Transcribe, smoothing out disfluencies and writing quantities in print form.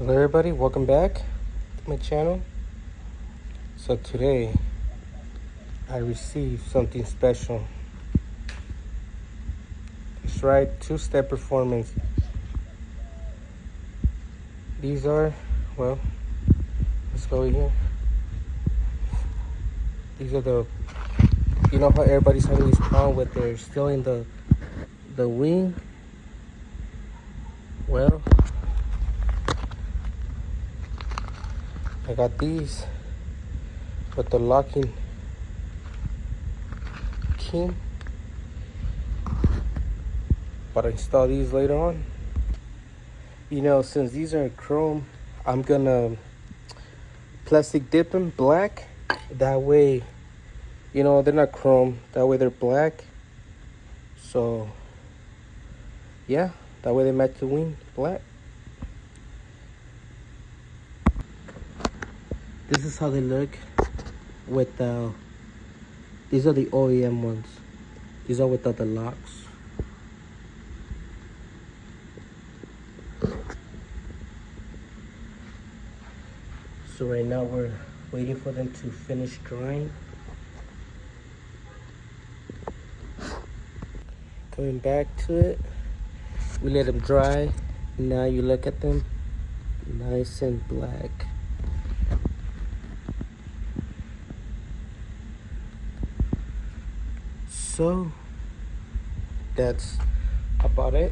Hello everybody, welcome back to my channel. So today I received something special. That's right, two-step performance. These are, well, let's go here. These are the, you know how everybody's having this problem with they're stealing the wing? Well, I got these with the locking key. But I install these later on. You know, since these are chrome, I'm gonna plastic dip them black. That way, you know, they're not chrome. That way they're black. So, yeah, that way they match the wing black. This is how they look with these are the OEM ones. These are without the locks. So right now we're waiting for them to finish drying. Coming back to it, we let them dry. Now you look at them, nice and black. So that's about it.